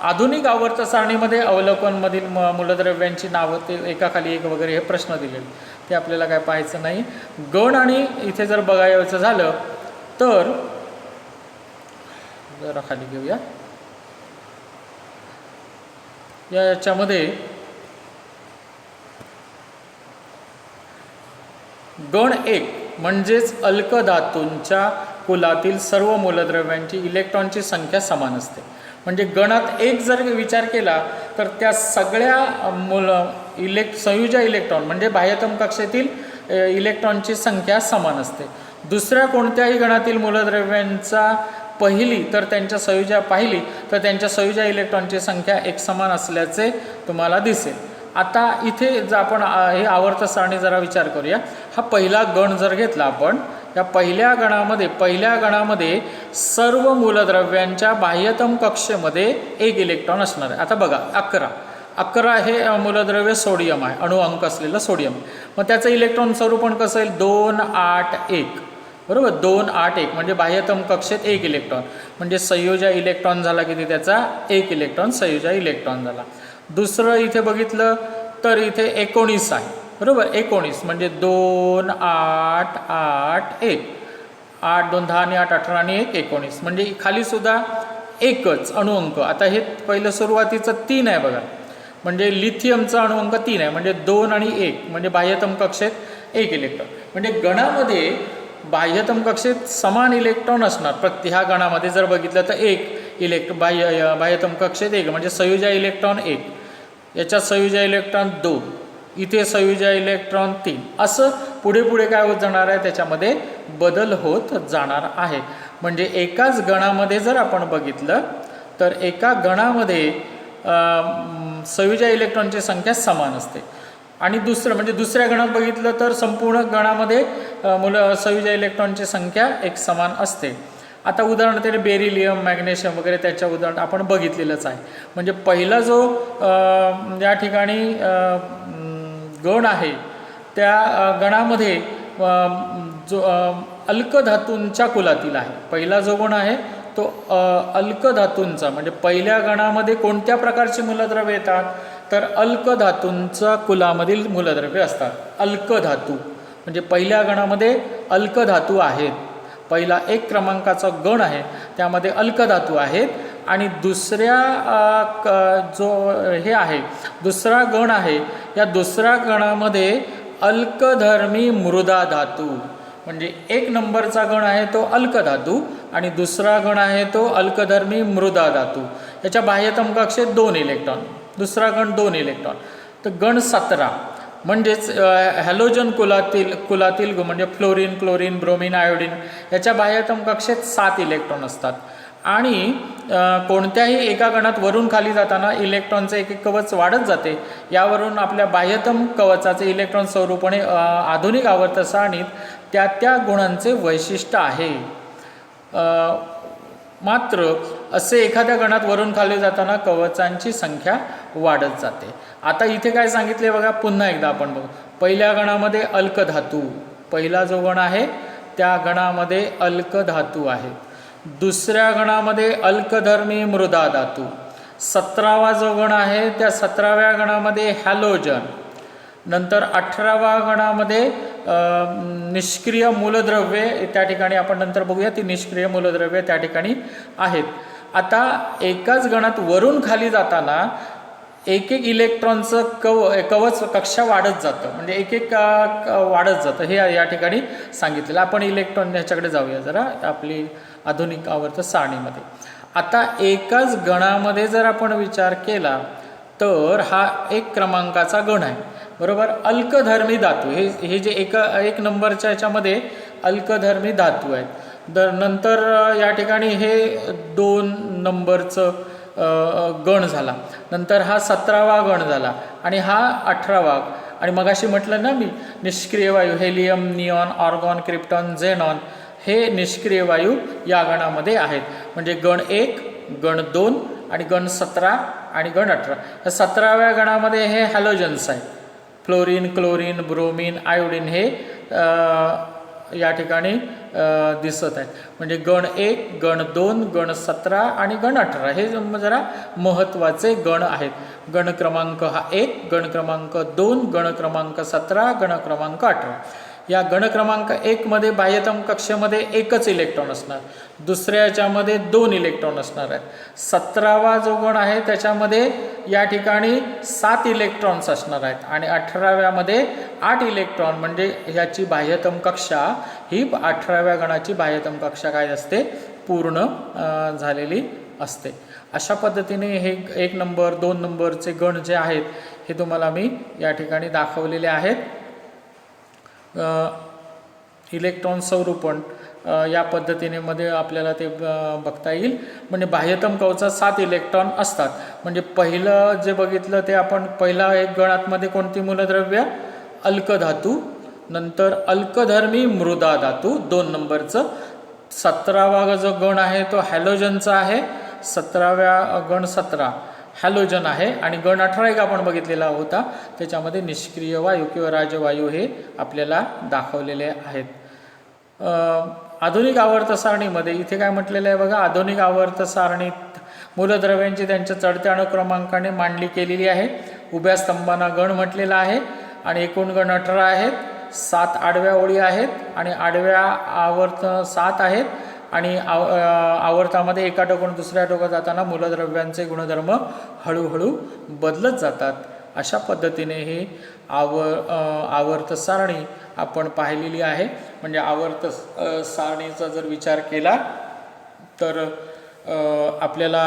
आधुनिक आवर्त सारणीमध्ये अवलोकनमधील मूलद्रव्यांची नावं ते एकाखाली एक वगैरे हे प्रश्न दिलेले, ते आपल्याला काय पाहायचं नाही. गण आणि इथे जर बघायचं झालं तर जरा खाली घेऊया. याच्यामध्ये गण 1 म्हणजेच अल्कधातूंच्या कुलातील सर्व मूलद्रव्यांची इलेक्ट्रॉनची संख्या समान असते. म्हणजे गणात 1 जर विचार केला तर त्या सगळ्या संयुजा इलेक्ट्रॉन म्हणजे बाह्यतम कक्षेतील इलेक्ट्रॉनची संख्या समान असते. दुसऱ्या कोणत्याही गणातील मूलद्रव्यांचा पहिली तर त्यांच्या संयुजा पाहिली तर त्यांच्या संयुजा इलेक्ट्रॉनची संख्या एकसमान असल्याचे तुम्हाला दिसेल. आता इथे जर आपण हे आवर्त सारणी जरा विचार करूया. हा पहिला गण जर घेतला आपण, या पहिल्या गणामध्ये सर्व मूलद्रव्यांच्या बाह्यतम कक्षेमध्ये 1 इलेक्ट्रॉन असणार आहे. आता बघा 11 हे मूलद्रव्य सोडियम आहे, अणुअंक असलेलं सोडियम. मग त्याचं इलेक्ट्रॉन स्वरूपण कसं आहे? 2 8 1, बरोबर. 2 8 1 म्हणजे बाह्यतम कक्षेत 1 इलेक्ट्रॉन, म्हणजे संयोजा इलेक्ट्रॉन झाला किती त्याचा? 1 इलेक्ट्रॉन संयोजा इलेक्ट्रॉन झाला. दुसरं इथे बघितलं तर इथे 19 आहे, बरोबर. 19 म्हणजे 2 8 8 1, 8 2 10 आणि 8 18 आणि 1 19, म्हणजे खाली सुद्धा एकच अणुअंक. आता हे पहिलं सुरुवातीचं 3 आहे बघा, म्हणजे लिथियमचा अणुअंक 3 आहे, म्हणजे 2 आणि 1 म्हणजे बाह्यतम कक्षेत 1 इलेक्ट्रॉन. म्हणजे गणामध्ये बाह्यतम कक्षेत समान इलेक्ट्रॉन असणार. ह्या गणामध्ये जर बघितलं तर 1 बाह्यतम कक्षेत 1 म्हणजे संयुजा इलेक्ट्रॉन 1, याच्यात संयुजा इलेक्ट्रॉन 2, इथे संयुजा इलेक्ट्रॉन 3, असं पुढे पुढे काय होत जाणार आहे, त्याच्यामध्ये बदल होत जाणार आहे. म्हणजे एकाच गणामध्ये जर आपण बघितलं तर एका गणामध्ये संयुजा इलेक्ट्रॉनची संख्या समान असते आणि दुसरं म्हणजे दुसऱ्या गणात बघितलं तर संपूर्ण गणामध्ये संयुज इलेक्ट्रॉनची संख्या एक समान असते. आता उदाहरणार्थ बेरिलियम, मॅग्नेशियम वगैरे त्याच्या उदाहरण आपण बघितलेलंच आहे. म्हणजे पहिला जो या ठिकाणी गण आहे त्या गणामध्ये जो अल्कधातूंच्या कुलातील आहे. पहिला जो गण आहे तो अल्कधातूंचा, म्हणजे पहिल्या गणामध्ये कोणत्या प्रकारची मूलद्रव्ये येतात तर अल्कधातूंच्या कुलामधील मूलद्रव्ये असतात. अल्कधातू म्हणजे पहिल्या गणामध्ये अल्कधातू आहेत. पहिला 1 क्रमांकाचा गण आहे त्यामध्ये अल्कधातू आहेत. आणि दुसऱ्या जो हे आहे दुसरा गण आहे या दुसऱ्या गणामध्ये अल्कधर्मी मृदा धातू, म्हणजे 1 नंबरचा गण आहे तो अल्कधातू आणि दुसरा गण आहे तो अल्कधर्मी मृदा धातू. याच्या बाह्यतम कक्षेत 2 इलेक्ट्रॉन, दुसरा गण 2 इलेक्ट्रॉन. तर गण 17 म्हणजेच हॅलोजन कुलातील म्हणजे फ्लोरीन, क्लोरीन, ब्रोमीन, आयोडीन याच्या बाह्यतम कक्षेत 7 इलेक्ट्रॉन असतात. आणि कोणत्याही एका गणात वरून खाली जाताना इलेक्ट्रॉनचे एक कवच वाढत जाते. यावरून आपल्या बाह्यतम कवचाचे इलेक्ट्रॉन स्वरूपणे आधुनिक आवर्त सारणीत त्या गुणांचे वैशिष्ट्य आहे. मात्र असे एखाद्या गणात वरून खाली जाताना कवचांची संख्या वाढत जाते. आता इथे काय सांगितले बघा, पुन्हा एकदा आपण बघू. पहिल्या गणामध्ये अल्कधातू, पहिला जो गण आहे त्या गणामध्ये अल्कधातू आहे. दुसऱ्या गणामध्ये अल्कधर्मी मृदा धातू. 17वा जो गण आहे त्या 17व्या गणामध्ये हॅलोजन. नंतर 18व्या गणामध्ये निष्क्रिय मूलद्रव्ये, त्या ठिकाणी आपण नंतर बघूया ती निष्क्रिय मूलद्रव्ये त्या ठिकाणी आहेत. आता एकाच गणात वरून खाली जाताना एक इलेक्ट्रॉनचं कवच कक्षा वाढत जातं, म्हणजे एक वाढत जातं हे या ठिकाणी सांगितलेलं. आपण इलेक्ट्रॉन ह्याच्याकडे जाऊया जरा आपली आधुनिक आवर्त सारणीमध्ये. आता एकाच गणामध्ये जर आपण विचार केला तर हा 1 क्रमांकाचा गण आहे, बरोबर. अल्कधर्मी धातू हे जे एक नंबरच्या याच्यामध्ये अल्कधर्मी धातू आहेत. नंतर या ठिकाणी हे 2 नंबरचं गण झाला. नंतर हा 17वा गण झाला आणि हा 18वा. आणि मगाशी म्हटलं ना मी निष्क्रिय वायू helium, neon, argon, krypton, xenon हे निष्क्रिय वायू या गणामध्ये आहेत. म्हणजे गण 1, गण 2 आणि गण 17 आणि गण 18. या 17व्या गणामध्ये हे हॅलोजन्स आहेत. फ्लोरीन, क्लोरीन, ब्रोमीन, आयोडीन हे या ठिकाणी दिसत आहेत. म्हणजे गण 1, गण 2, गण 17 आणि गण 18 हे जरा महत्त्वाचे गण आहेत. गण क्रमांक हा 1, गण क्रमांक 2, गण क्रमांक 17, गण क्रमांक 18. या गण क्रमांक 1 मध्ये बाह्यतम कक्षेमध्ये एकच इलेक्ट्रॉन असणार, दुसऱ्या याच्यामध्ये 2 इलेक्ट्रॉन असणार आहेत. 17वा जो गण आहे त्याच्यामध्ये या ठिकाणी 7 इलेक्ट्रॉन्स असणार आहेत आणि 18व्यामध्ये 8 इलेक्ट्रॉन. म्हणजे ह्याची बाह्यतम कक्षा ही 18व्या गणाची बाह्यतम कक्षा काय असते, पूर्ण झालेली असते. अशा पद्धतीने हे 1 नंबर 2 नंबरचे गण जे आहेत हे तुम्हाला मी या ठिकाणी दाखवलेले आहेत. इलेक्ट्रॉन स्वरूपण या पद्धतीने मध्ये आपल्याला ते बघता येईल. म्हणजे बाह्यतम कवचात 7 इलेक्ट्रॉन असतात. म्हणजे पहिलं जे बघितलं ते आपण पहिला एक गणातमध्ये कोणती मूलद्रव्य अल्कधातू, नंतर अल्कधर्मी मृदा धातू 2 नंबरचं. 17वा जो गण आहे तो हॅलोजनचा आहे. 17व्या गण 17 हॅलोजन आहे आणि गण 18 एक आपण बघितलेला होता त्याच्यामध्ये निष्क्रिय वायू किंवा राजवायू हे आपल्याला दाखवलेले आहेत. आधुनिक आवर्त सारणीमध्ये इथे काय म्हटलेलं आहे बघा, आधुनिक आवर्त सारणीत मूलद्रव्यांची त्यांच्या चढत्या अनुक्रमांकाने मांडणी केलेली आहे. उभ्या स्तंभांना गण म्हटलेला आहे आणि एकूण गण 18 आहेत. 7 आडव्या ओळी आहेत आणि आडव्या आवर्त 7 आहेत आणि आवर्तामध्ये एका टोकावरून दुसऱ्या टोकात जाताना मूलद्रव्यांचे गुणधर्म हळूहळू बदलत जातात. अशा पद्धतीने ही आवर्त सारणी आपण पाहिलेली आहे. म्हणजे आवर्त सारणीचा जर विचार केला तर आपल्याला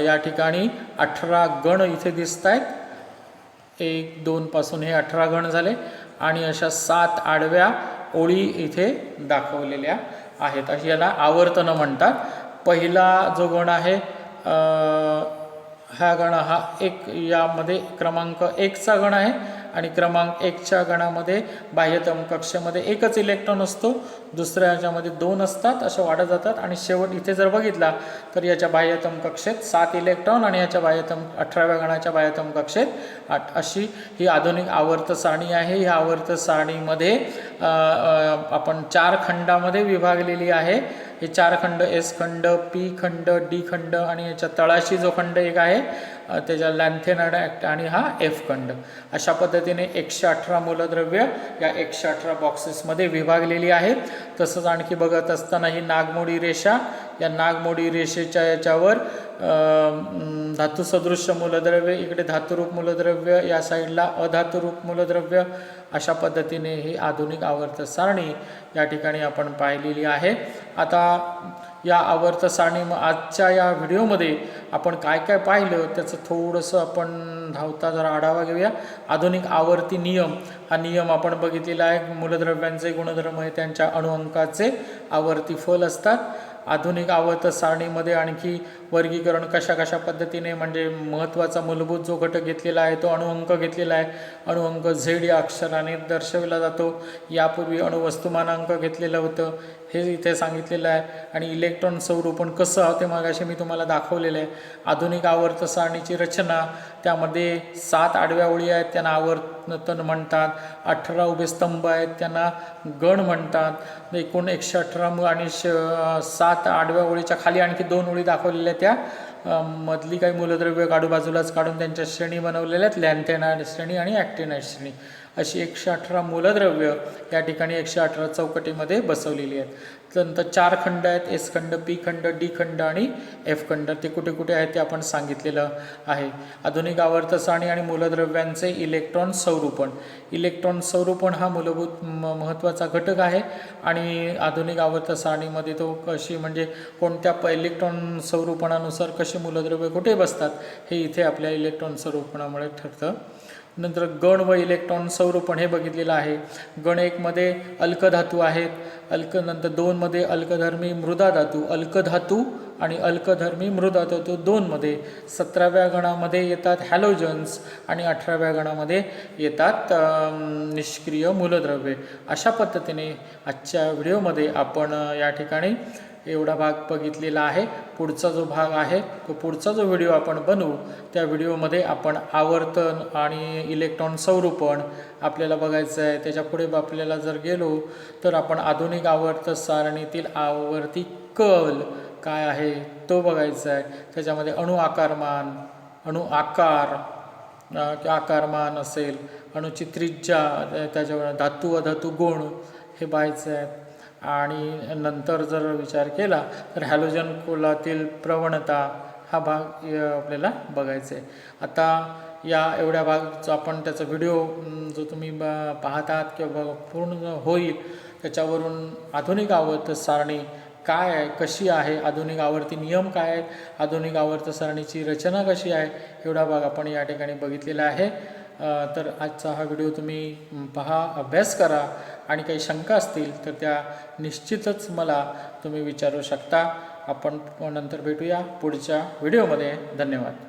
या ठिकाणी 18 गण इथे दिसत आहेत. 1, 2 पासून हे 18 गण झाले आणि अशा 7 आडव्या ओळी इथे दाखवलेल्या आहेत. अशी याला आवर्तनं म्हणतात. पहिला जो गण आहे हा गण हा 1 यामध्ये क्रमांक 1चा गण आहे आणि क्रमांक 1च्या गणामध्ये बाह्यतम कक्षेमध्ये एकच इलेक्ट्रॉन असतो, दुसऱ्या याच्यामध्ये 2 असतात, असे वाढत जातात आणि शेवट इथे जर बघितला तर याच्या बाह्यतम कक्षेत 7 इलेक्ट्रॉन आणि याच्या बाह्यतम 18व्या गणाच्या बाह्यतम कक्षेत 8 अशी ही आधुनिक आवर्त सारणी आहे। ह्या आवर्त सारणीमध्ये आपण 4 खंडामध्ये विभागलेली आहे। हे 4 खंड एस खंड, पी खंड, डी खंड आणि याच्या तळाशी जो खंड एक आहे त्याच्या लॅन्थेनाइड आणि हा एफ खंड, अशा पद्धतीने 118 मूलद्रव्य या 118 बॉक्सेसमध्ये विभागलेली आहेत। तसंच आणखी बघत असताना ही नागमोडी रेषा, या नागमोडी रेषेच्या याच्यावर धातुसदृश्य मूलद्रव्य, इकडे धातुरूप मूलद्रव्य, या साईडला अधातुरूप मूलद्रव्य, अशा पद्धतीने ही आधुनिक आवर्त सारणी या ठिकाणी आपण पाहिलेली आहे। आता या आवर्त सारणी आजच्या या व्हिडिओमध्ये आपण काय काय पाहिलं त्याचं थोडंसं आपण धावता जरा आढावा घेऊया। आधुनिक आवर्ती नियम, हा नियम आपण बघितलेला आहे। मूलद्रव्यांचे गुणधर्म हे त्यांच्या अणुअंकाचे आवर्ती फल असतात। आधुनिक आवर्त सारणीमध्ये आणखी वर्गीकरण कशा कशा पद्धतीने, म्हणजे महत्त्वाचा मूलभूत जो घटक घेतलेला आहे तो अणुअंक घेतलेला आहे। अणुअंक झेड या अक्षराने दर्शविला जातो। यापूर्वी अणुवस्तुमानांक घेतलेलं होतं, हे इथे सांगितलेलं आहे। आणि इलेक्ट्रॉन संरूपण कसं ते मगाशी मी तुम्हाला दाखवलेलं आहे। आधुनिक आवर्त सारणीची रचना, त्यामध्ये 7 आडव्या ओळी आहेत त्यांना आवर्तन म्हणतात, 18 उभे स्तंभ आहेत त्यांना गण म्हणतात। एकूण 118 आणि 7 आडव्या ओळीच्या खाली आणखी 2 ओळी दाखवलेल्या त्या मधली काही मूलद्रव्य काढू बाजूलाच काढून त्यांच्या श्रेणी बनवलेल्या आहेत, लॅन्थेनाइड श्रेणी आणि ॲक्टिनाइड श्रेणी, अशी 118 मूलद्रव्य या ठिकाणी 118 चौकटीमध्ये बसवलेली आहेत। नंतर 4 खंड आहेत, एस खंड, पी खंड, डी खंड आणि एफ खंड, ते कुठे कुठे आहेत ते आपण सांगितलेलं आहे। आधुनिक आवर्त सारणी आणि मूलद्रव्यांचे इलेक्ट्रॉन संरूपण, इलेक्ट्रॉन संरूपण हा मूलभूत महत्त्वाचा घटक आहे आणि आधुनिक आवर्त सारणीमध्ये तो कशी, म्हणजे कोणत्या इलेक्ट्रॉन संरूपणानुसार कशी मूलद्रव्य कुठे बसतात हे इथे आपल्या इलेक्ट्रॉन संरूपणामुळे ठरतं। नंतर गण व इलेक्ट्रॉन संरूपण हे बघितलेलं आहे। गण 1 मध्ये अल्कधातू आहेत, नंतर 2 मध्ये अल्कधर्मी मृदा धातू, अल्कधातू आणि अल्कधर्मी मृदा धातू 2 मध्ये, 17व्या गणामध्ये येतात हॅलोजन्स आणि 18व्या गणामध्ये येतात निष्क्रिय मूलद्रव्ये। अशा पद्धतीने आजच्या व्हिडिओमध्ये आपण या ठिकाणी एवढा भाग बघितलेला आहे। पुढचा जो भाग आहे तो पुढचा जो व्हिडिओ आपण बनवू त्या व्हिडिओमध्ये आपण आवर्तन आणि इलेक्ट्रॉन संरूपण आपल्याला बघायचं आहे। त्याच्या पुढे आपल्याला जर गेलो तर आपण आधुनिक आवर्त सारणीतील आवर्ती कल काय आहे तो बघायचा आहे। त्याच्यामध्ये अणु आकारमान, अणु आकार, आकारमान असेल, अणुची त्रिज्या, त्याच्यावर धातू अधातू गुण हे पाहायचं आहे। आणि नंतर जर विचार केला तर हॅलोजन कोलातील प्रवणता हा भाग आपल्याला बघायचा आहे। आता या एवढ्या भाग आपण त्याचा व्हिडिओ जो तुम्ही पाहतात किंवा पूर्ण होईल त्याच्यावरून आधुनिक आवर्त सारणी काय आहे, कशी आहे, आधुनिक आवर्ती नियम काय आहेत, आधुनिक आवर्त सारणीची रचना कशी आहे, एवढा भाग आपण या ठिकाणी बघितलेला आहे। तर आजचा हा व्हिडिओ तुम्ही पहा, अभ्यास करा आणि काही शंका असतील तर त्या निश्चितच मला तुम्ही विचारू शकता। आपण नंतर भेटूया पुढच्या व्हिडिओमध्ये। धन्यवाद।